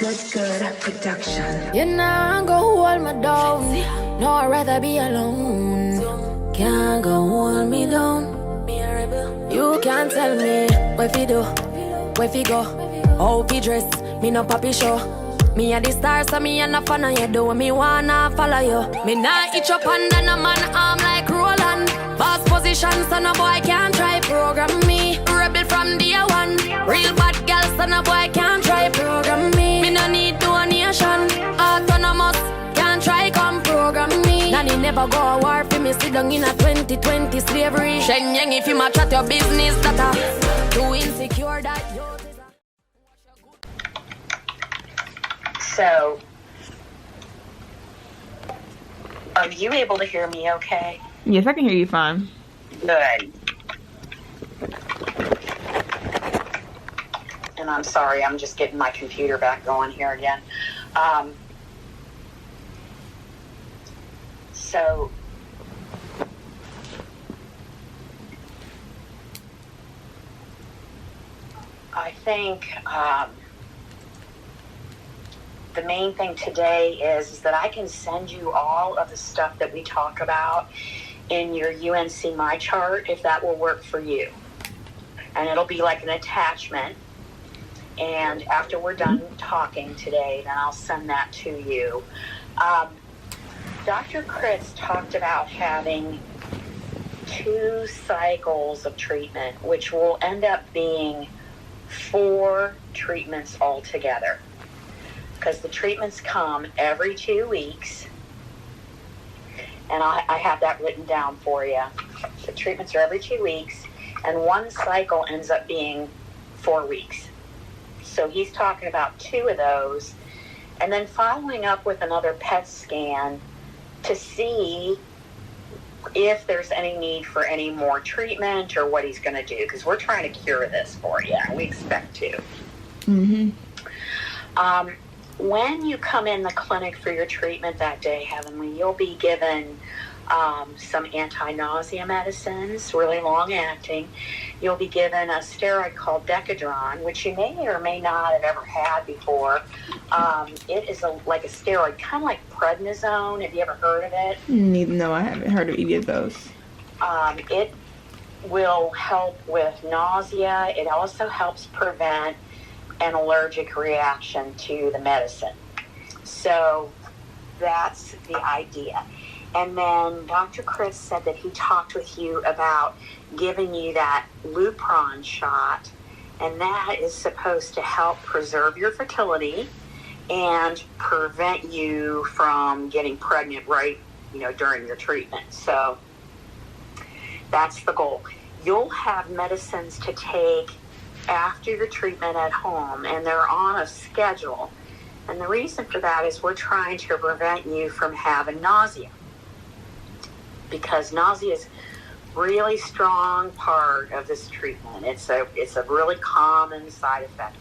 Good production. You know, go hold me down. No, I'd rather be alone. Can't go hold me down. You can't tell me where fi do, where fi go, how fi dress. Me no papi show. Me a the star, so me a no fan of you. Do me wanna follow you. Me nah itch up under no man arm like Roland. Boss position, so no boy can't try program me. Rebel from day one. Real bad girl, so no boy can't try program me. Me no need donation. Autonomous, can't try come program me. Nanny never go a war for me. Sit down in a 2020 slavery. Shenyang if you match at your business, that too insecure that you. So, are you able to hear me okay? Yes, I can hear you fine. Good. And I'm sorry, I'm just getting my computer back going here again. So, I think the main thing today is that I can send you all of the stuff that we talk about in your UNC My Chart, if that will work for you. And it'll be like an attachment. And after we're done talking today, then I'll send that to you. Dr. Chris talked about having 2 cycles of treatment, which will end up being 4 treatments altogether. Because the treatments come every 2 weeks. And I have that written down for you. The treatments are every 2 weeks. And 1 cycle ends up being 4 weeks. So he's talking about 2 of those. And then following up with another PET scan to see if there's any need for any more treatment or what he's going to do. Because we're trying to cure this for you. And we expect to. Mm-hmm. When you come in the clinic for your treatment that day, Heavenly, you'll be given some anti-nausea medicines, really long-acting. You'll be given a steroid called Decadron, which you may or may not have ever had before. It is like a steroid, kind of like prednisone. Have you ever heard of it? No, I haven't heard of any of those. It will help with nausea. It also helps prevent an allergic reaction to the medicine. So that's the idea. And then Dr. Chris said that he talked with you about giving you that Lupron shot, and that is supposed to help preserve your fertility and prevent you from getting pregnant during your treatment. So that's the goal. You'll have medicines to take after your treatment at home, and they're on a schedule. And the reason for that is we're trying to prevent you from having nausea, because nausea is a really strong part of this treatment. It's a really common side effect.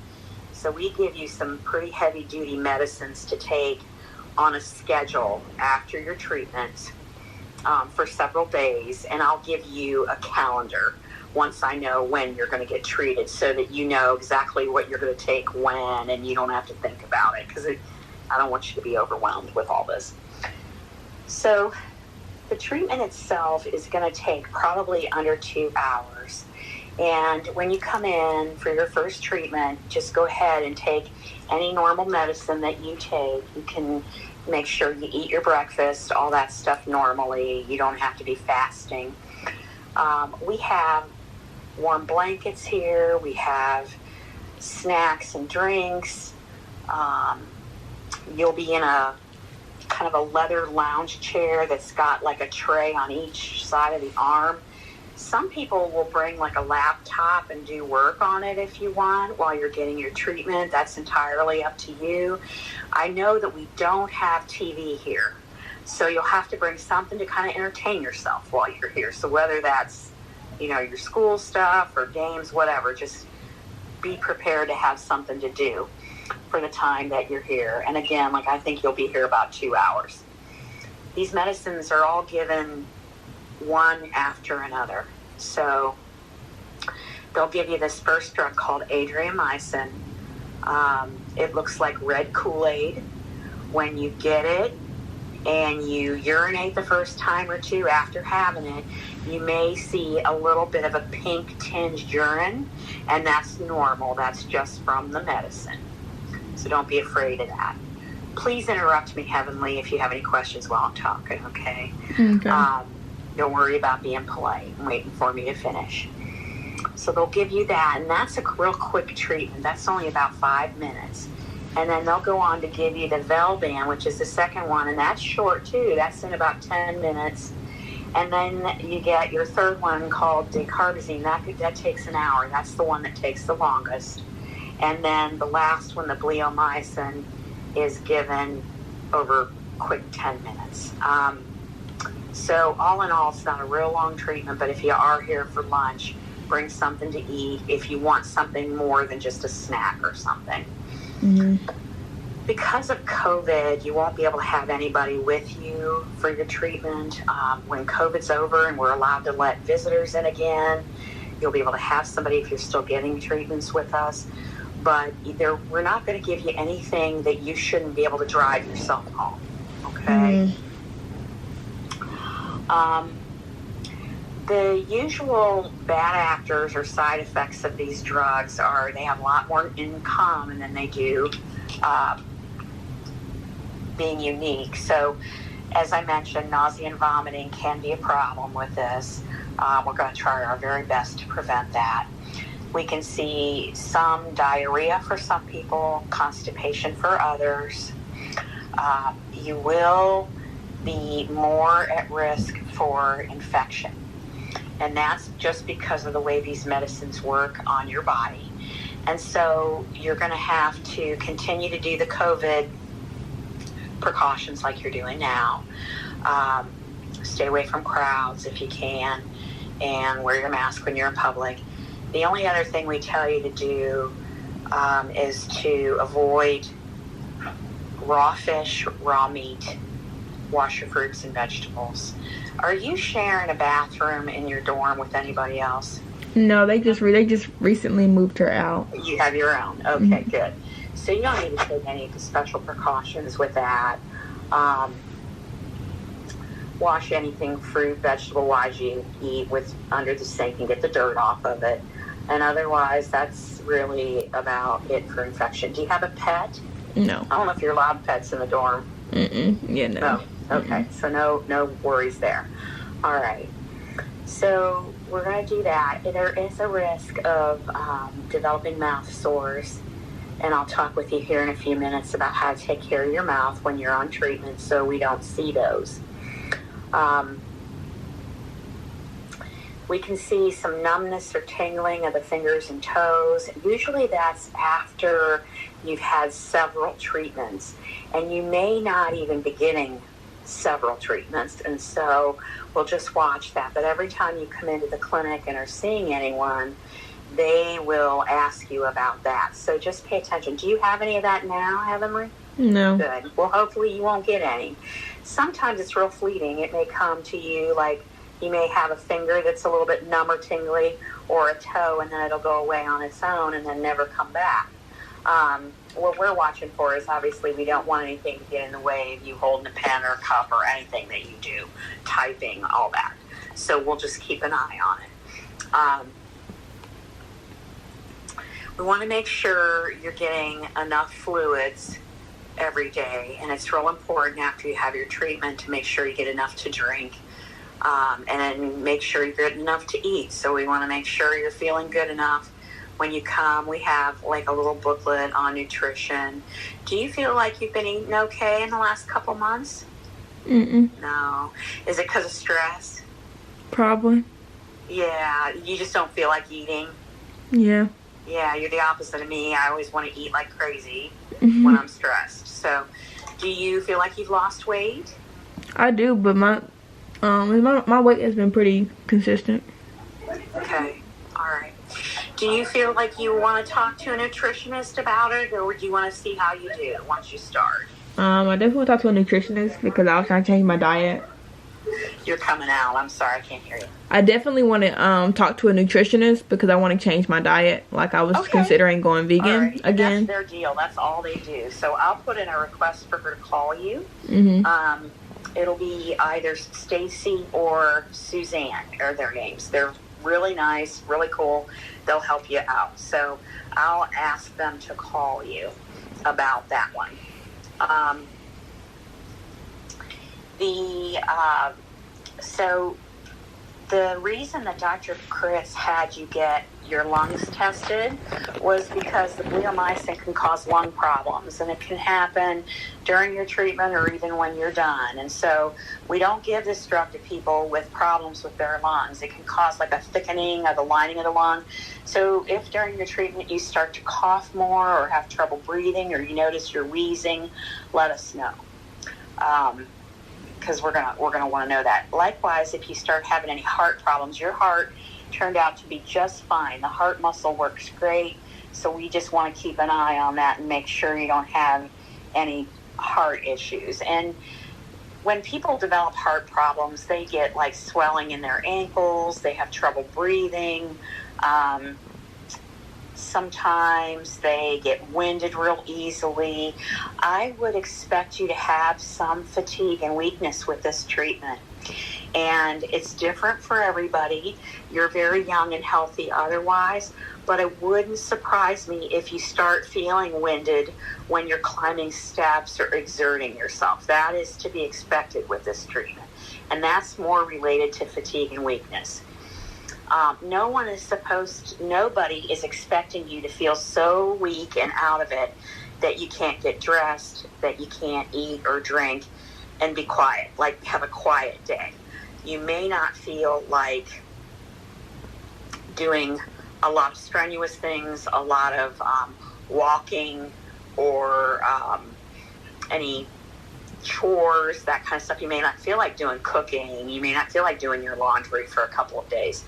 So we give you some pretty heavy duty medicines to take on a schedule after your treatment for several days, and I'll give you a calendar once I know when you're going to get treated, so that you know exactly what you're going to take when, and you don't have to think about it, because I don't want you to be overwhelmed with all this. So the treatment itself is going to take probably under 2 hours. And when you come in for your first treatment, just go ahead and take any normal medicine that you take. You can make sure you eat your breakfast, all that stuff normally. You don't have to be fasting. We have warm blankets here. We have snacks and drinks. You'll be in a kind of a leather lounge chair that's got like a tray on each side of the arm. Some people will bring like a laptop and do work on it if you want while you're getting your treatment. That's entirely up to you. I know that we don't have TV here, so you'll have to bring something to kind of entertain yourself while you're here. So whether that's your school stuff or games, whatever, just be prepared to have something to do for the time that you're here. And again, I think you'll be here about 2 hours. These medicines are all given one after another. So they'll give you this first drug called adriamycin. It looks like red Kool-Aid. When you get it and you urinate the first time or two after having it, you may see a little bit of a pink tinged urine, and that's normal. That's just from the medicine. So don't be afraid of that. Please interrupt me, Heavenly, if you have any questions while I'm talking, okay? Okay. Don't worry about being polite and waiting for me to finish. So they'll give you that, and that's a real quick treatment. That's only about 5 minutes. And then they'll go on to give you the Velban, which is the second one, and that's short too. That's in about 10 minutes. And then you get your third one called dacarbazine. That takes an hour. That's the one that takes the longest. And then the last one, the bleomycin, is given over quick 10 minutes. So all in all, it's not a real long treatment, but if you are here for lunch, bring something to eat if you want something more than just a snack or something. Mm-hmm. Because of COVID, you won't be able to have anybody with you for your treatment. When COVID's over and we're allowed to let visitors in again, you'll be able to have somebody if you're still getting treatments with us. But we're not going to give you anything that you shouldn't be able to drive yourself home, okay? Mm-hmm. The usual bad actors or side effects of these drugs are they have a lot more in common than they do being unique. So, as I mentioned, nausea and vomiting can be a problem with this. We're going to try our very best to prevent that. We can see some diarrhea for some people, constipation for others. You will be more at risk for infection. And that's just because of the way these medicines work on your body. And so you're going to have to continue to do the COVID precautions like you're doing now. Stay away from crowds if you can, and wear your mask when you're in public. The only other thing we tell you to do is to avoid raw fish, raw meat, wash your fruits and vegetables. Are you sharing a bathroom in your dorm with anybody else? No, they just recently moved her out. You have your own. Okay, good. So you don't need to take any special precautions with that. Wash anything fruit, vegetable-wise you eat with under the sink and get the dirt off of it. And otherwise, that's really about it for infection. Do you have a pet? No. I don't know if you're allowed pets in the dorm. Yeah, no. Oh, okay. So no worries there. All right. So we're going to do that. There is a risk of developing mouth sores, and I'll talk with you here in a few minutes about how to take care of your mouth when you're on treatment so we don't see those. We can see some numbness or tingling of the fingers and toes. Usually that's after you've had several treatments, and you may not even be getting several treatments, and so we'll just watch that. But every time you come into the clinic and are seeing anyone, they will ask you about that. So just pay attention. Do you have any of that now, Heavenly? No. Good. Well, hopefully you won't get any. Sometimes it's real fleeting. It may come to you like you may have a finger that's a little bit numb or tingly, or a toe, and then it'll go away on its own and then never come back. What we're watching for is obviously we don't want anything to get in the way of you holding a pen or a cup or anything that you do, typing, all that. So we'll just keep an eye on it. We want to make sure you're getting enough fluids every day, and it's real important after you have your treatment to make sure you get enough to drink, and then make sure you get enough to eat. So we want to make sure you're feeling good enough. When you come, we have like a little booklet on nutrition. Do you feel like you've been eating okay in the last couple months? No. Is it because of stress? Probably. Yeah, you just don't feel like eating? Yeah. Yeah, you're the opposite of me. I always want to eat like crazy when I'm stressed. So, do you feel like you've lost weight? I do, but my weight has been pretty consistent. Okay, all right. Do you feel like you want to talk to a nutritionist about it, or do you want to see how you do once you start? I definitely want to talk to a nutritionist because I was trying to change my diet. You're coming out. I'm sorry, I can't hear you. I definitely want to talk to a nutritionist because I want to change my diet. Like I was considering going vegan All right. again. That's their deal. That's all they do. So I'll put in a request for her to call you. It'll be either Stacy or Suzanne are their names. They're really nice, really cool. They'll help you out. So I'll ask them to call you about that one. So the reason that Dr. Chris had you get your lungs tested was because the bleomycin can cause lung problems, and it can happen during your treatment or even when you're done. And so we don't give this drug to people with problems with their lungs. It can cause like a thickening of the lining of the lung. So if during your treatment you start to cough more or have trouble breathing or you notice you're wheezing, let us know. Because we're gonna want to know that. Likewise, if you start having any heart problems, your heart turned out to be just fine. The heart muscle works great, so we just want to keep an eye on that and make sure you don't have any heart issues. And when people develop heart problems, they get like swelling in their ankles, they have trouble breathing, sometimes they get winded real easily. I would expect you to have some fatigue and weakness with this treatment. And it's different for everybody. You're very young and healthy otherwise, but it wouldn't surprise me if you start feeling winded when you're climbing steps or exerting yourself. That is to be expected with this treatment. And that's more related to fatigue and weakness. Nobody is expecting you to feel so weak and out of it that you can't get dressed, that you can't eat or drink and be quiet, like have a quiet day. You may not feel like doing a lot of strenuous things, a lot of walking or any chores, that kind of stuff. You may not feel like doing cooking. You may not feel like doing your laundry for a couple of days.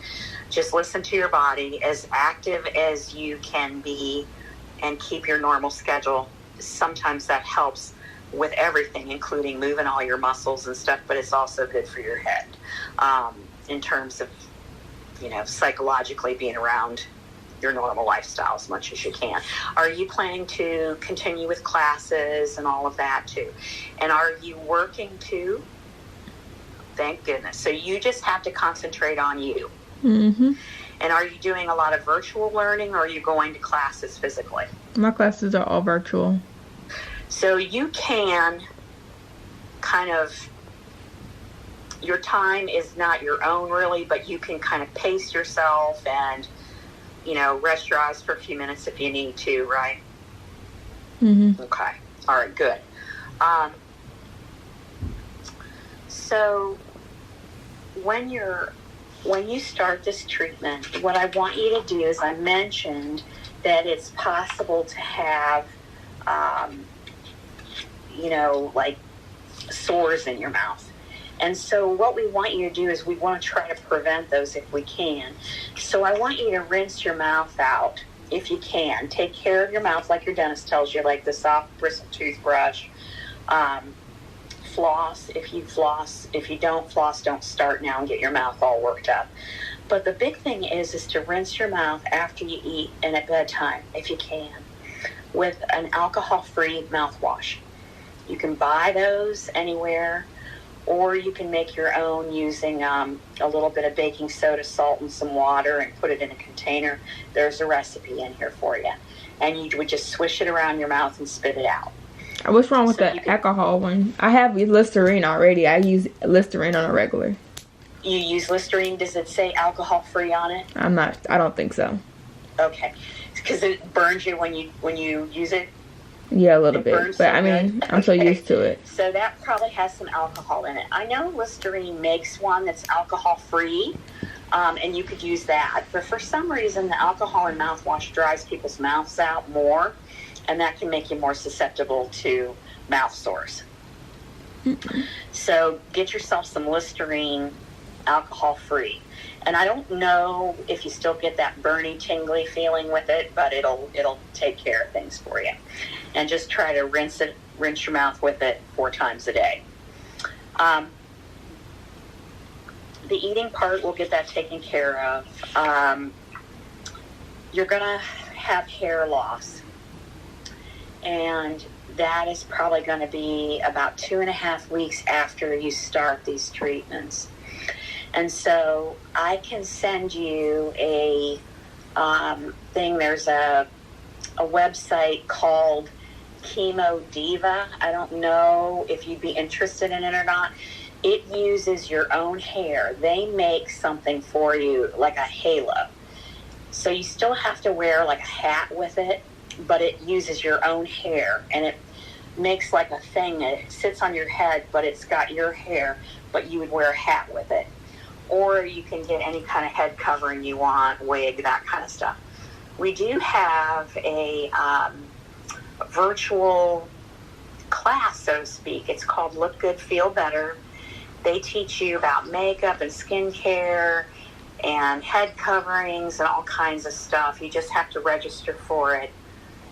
Just listen to your body, as active as you can be, and keep your normal schedule. Sometimes that helps with everything, including moving all your muscles and stuff, but it's also good for your head in terms of, psychologically being around your normal lifestyle as much as you can. Are you planning to continue with classes and all of that too? And are you working too? Thank goodness. So you just have to concentrate on you. Mm-hmm. And are you doing a lot of virtual learning, or are you going to classes physically? My classes are all virtual. So you can your time is not your own really, but you can kind of pace yourself and, rest your eyes for a few minutes if you need to, right? Mm-hmm. Okay. All right, good. So when you start this treatment, what I want you to do is, I mentioned that it's possible to have, like sores in your mouth. And so what we want you to do is we want to try to prevent those if we can. So I want you to rinse your mouth out if you can. Take care of your mouth like your dentist tells you, like the soft bristle toothbrush. Floss if you floss. If you don't floss, don't start now and get your mouth all worked up. But the big thing is to rinse your mouth after you eat and at bedtime, if you can, with an alcohol-free mouthwash. You can buy those anywhere, or you can make your own using a little bit of baking soda, salt, and some water, and put it in a container. There's a recipe in here for you. And you would just swish it around your mouth and spit it out. What's wrong with the alcohol one? I have Listerine already. I use Listerine on a regular. You use Listerine? Does it say alcohol-free on it? I don't think so. Okay. Because it burns you when you use it? Yeah, a little bit. But I'm so used to it. So that probably has some alcohol in it. I know Listerine makes one that's alcohol-free, and you could use that. But for some reason, the alcohol in mouthwash dries people's mouths out more, and that can make you more susceptible to mouth sores. Mm-hmm. So get yourself some Listerine, alcohol-free. And I don't know if you still get that burny, tingly feeling with it, but it'll take care of things for you. And just try to rinse your mouth with it 4 times a day. the eating part, we'll get that taken care of. You're going to have hair loss. And that is probably going to be about 2.5 weeks after you start these treatments. And so I can send you a thing. There's a website called Chemo Diva. I don't know if you'd be interested in it or not. It uses your own hair. They make something for you, like a halo. So you still have to wear like a hat with it, but it uses your own hair, and it makes like a thing that sits on your head, but it's got your hair, but you would wear a hat with it. Or you can get any kind of head covering you want, wig, that kind of stuff. We do have a virtual class, so to speak. It's called Look Good, Feel Better. They teach you about makeup and skincare and head coverings and all kinds of stuff. You just have to register for it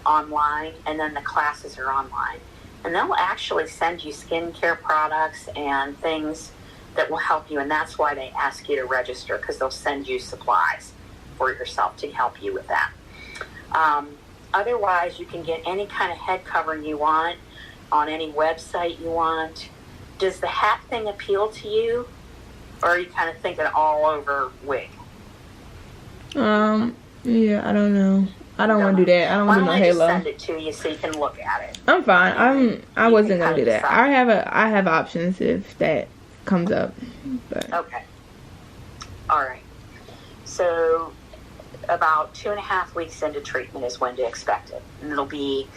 online, and then the classes are online. And they'll actually send you skincare products and things that will help you, and that's why they ask you to register, because they'll send you supplies for yourself to help you with that. Otherwise, you can get any kind of head covering you want on any website you want. Does the hat thing appeal to you, or are you kind of thinking all over wig? Yeah, I don't know. I don't want to do that. I don't want to do no halo. Why don't I just send it to you so you can look at it? I'm fine. I wasn't gonna do that. I have options if that comes up. But. Okay. All right. So about 2.5 weeks into treatment is when to expect it. And it'll be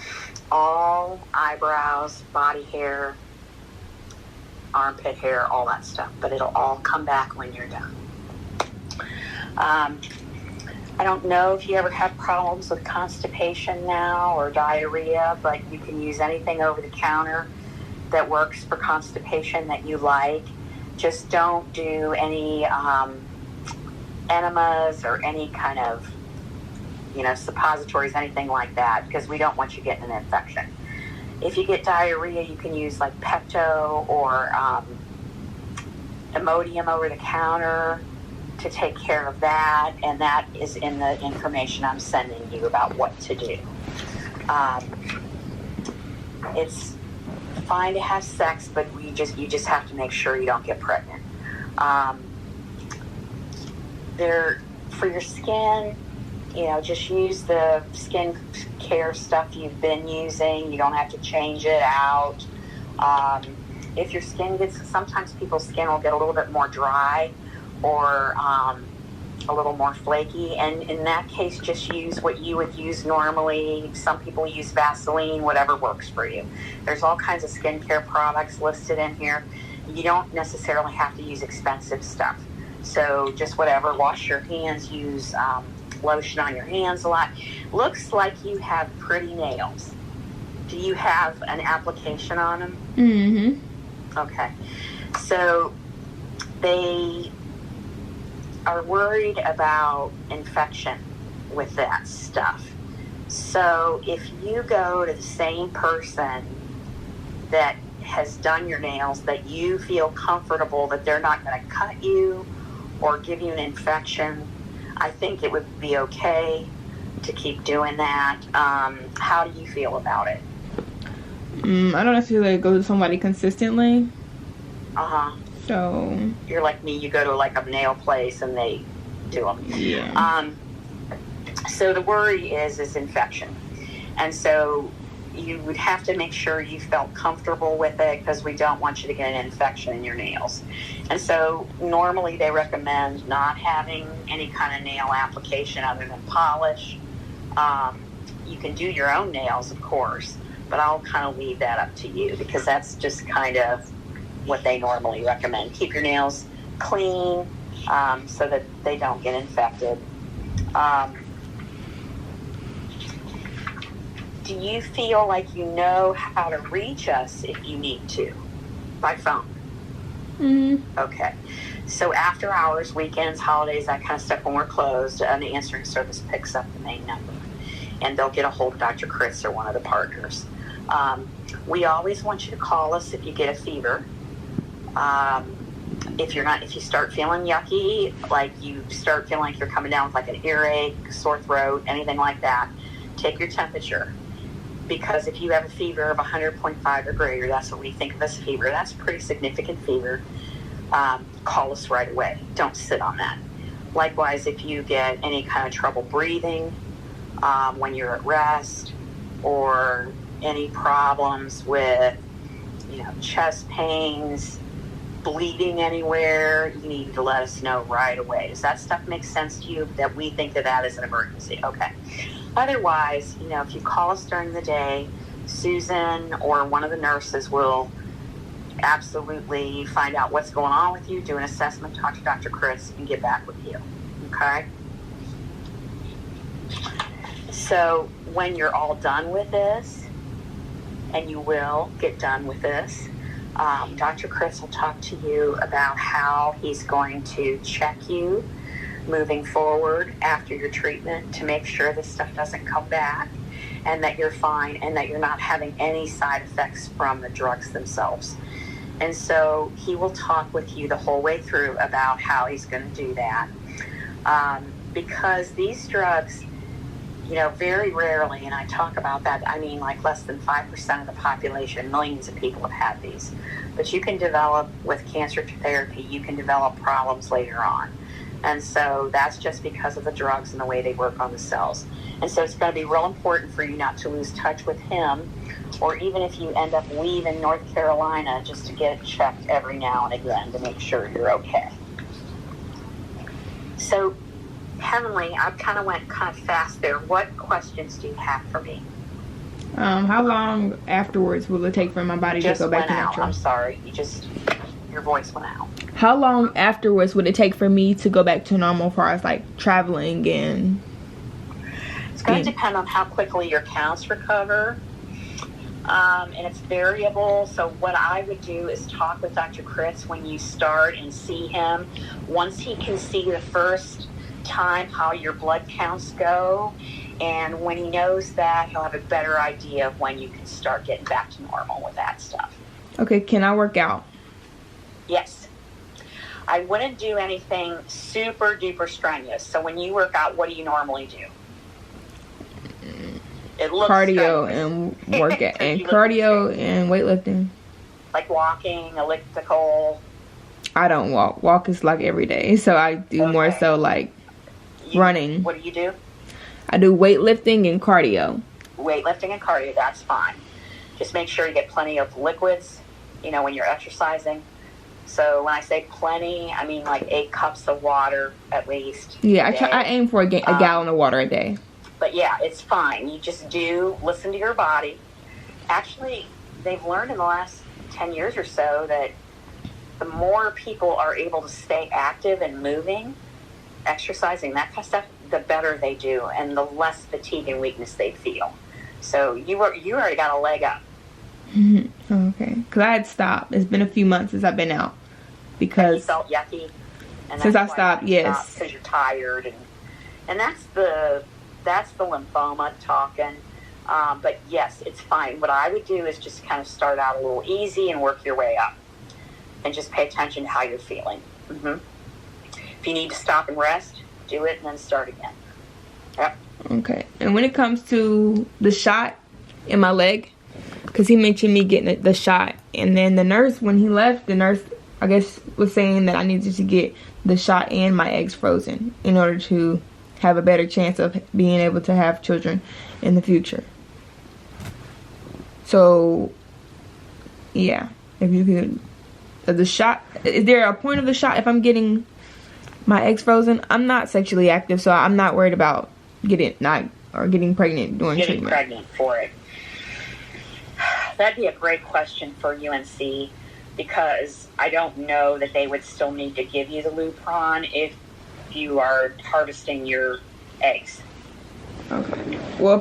all eyebrows, body hair, armpit hair, all that stuff. But it'll all come back when you're done. I don't know if you ever have problems with constipation now or diarrhea, but you can use anything over the counter that works for constipation that you like. Just don't do any enemas or any kind of, suppositories, anything like that, because we don't want you getting an infection. If you get diarrhea, you can use like Pepto or Imodium over the counter to take care of that, and that is in the information I'm sending you about what to do. It's fine to have sex, but you just have to make sure you don't get pregnant. For your skin, just use the skin care stuff you've been using. You don't have to change it out. If your skin sometimes people's skin will get a little bit more dry or a little more flaky, and in that case, just use what you would use normally. Some people use Vaseline, whatever works for you. There's all kinds of skincare products listed in here. You don't necessarily have to use expensive stuff. So just whatever, wash your hands, use lotion on your hands a lot. Looks like you have pretty nails. Do you have an application on them? Mm-hmm. Okay. So they are worried about infection with that stuff. So if you go to the same person that has done your nails, that you feel comfortable that they're not going to cut you or give you an infection, I think it would be okay to keep doing that. How do you feel about it? I don't necessarily go to somebody consistently. Uh-huh. So you're like me, you go to like a nail place and they do them. Yeah. So the worry is infection. And so you would have to make sure you felt comfortable with it, because we don't want you to get an infection in your nails. And so normally they recommend not having any kind of nail application other than polish. You can do your own nails, of course, but I'll kind of leave that up to you, because that's just kind of what they normally recommend. Keep your nails clean so that they don't get infected. Do you feel like you know how to reach us if you need to by phone? Mm-hmm. Okay. So after hours, weekends, holidays, that kind of stuff, when we're closed, an answering service picks up the main number, and they'll get a hold of Dr. Chris or one of the partners. We always want you to call us if you get a fever. if you start feeling yucky, like you start feeling like you're coming down with like an earache, sore throat, anything like that, take your temperature. Because if you have a fever of 100.5 or greater, that's what we think of as fever. That's a pretty significant fever. Call us right away. Don't sit on that. Likewise, if you get any kind of trouble breathing when you're at rest, or any problems with, chest pains, bleeding anywhere, you need to let us know right away. Does that stuff make sense to you, that we think of that as an emergency? Okay. Otherwise, if you call us during the day, Susan or one of the nurses will absolutely find out what's going on with you, do an assessment, talk to Dr. Chris, and get back with you. Okay? So when you're all done with this, and you will get done with this, Dr. Chris will talk to you about how he's going to check you moving forward after your treatment to make sure this stuff doesn't come back, and that you're fine, and that you're not having any side effects from the drugs themselves. And so he will talk with you the whole way through about how he's going to do that. Because these drugs, very rarely, and I talk about that, I mean like less than 5% of the population, millions of people have had these. But you can develop, with cancer therapy, you can develop problems later on. And so that's just because of the drugs and the way they work on the cells. And so it's going to be real important for you not to lose touch with him, or even if you end up leaving North Carolina, just to get checked every now and again to make sure you're okay. So, Heavenly, I kind of went fast there. What questions do you have for me? How long afterwards will it take for my body to go back to natural? I'm sorry. Your voice went out. How long afterwards would it take for me to go back to normal as far as like traveling and... It's going to depend on how quickly your counts recover. And it's variable. So what I would do is talk with Dr. Chris when you start and see him. Once he can see the first time how your blood counts go, and when he knows that, he'll have a better idea of when you can start getting back to normal with that stuff. Okay, can I work out? Yes. I wouldn't do anything super duper strenuous. So when you work out, what do you normally do? It looks cardio strenuous. And workout and cardio and weightlifting. Like walking, elliptical. I don't walk. Walk is like every day. So I do more so like running. What do you do? I do weightlifting and cardio. Weightlifting and cardio, that's fine. Just make sure you get plenty of liquids, when you're exercising. So when I say plenty, I mean like 8 cups of water at least. Yeah, I aim for a gallon of water a day. But yeah, it's fine. You just listen to your body. Actually, they've learned in the last 10 years or so that the more people are able to stay active and moving, exercising, that kind of stuff, the better they do, and the less fatigue and weakness they feel. So you already got a leg up. Mm-hmm. Okay, because I had stopped. It's been a few months since I've been out because you felt yucky. And since I stopped, yes, because you're tired, and that's the lymphoma talking. But yes, it's fine. What I would do is just kind of start out a little easy and work your way up, and just pay attention to how you're feeling. Mm-hmm. If you need to stop and rest, do it and then start again. Yep. Okay. And when it comes to the shot in my leg, because he mentioned me getting the shot, and then the nurse, when he left, the nurse, I guess, was saying that I needed to get the shot and my eggs frozen in order to have a better chance of being able to have children in the future. So, yeah, if you could, the shot, is there a point of the shot if I'm getting my eggs frozen? I'm not sexually active, so I'm not worried about getting pregnant during treatment. Getting pregnant for it. That'd be a great question for UNC, because I don't know that they would still need to give you the Lupron if you are harvesting your eggs. Okay. Well, if I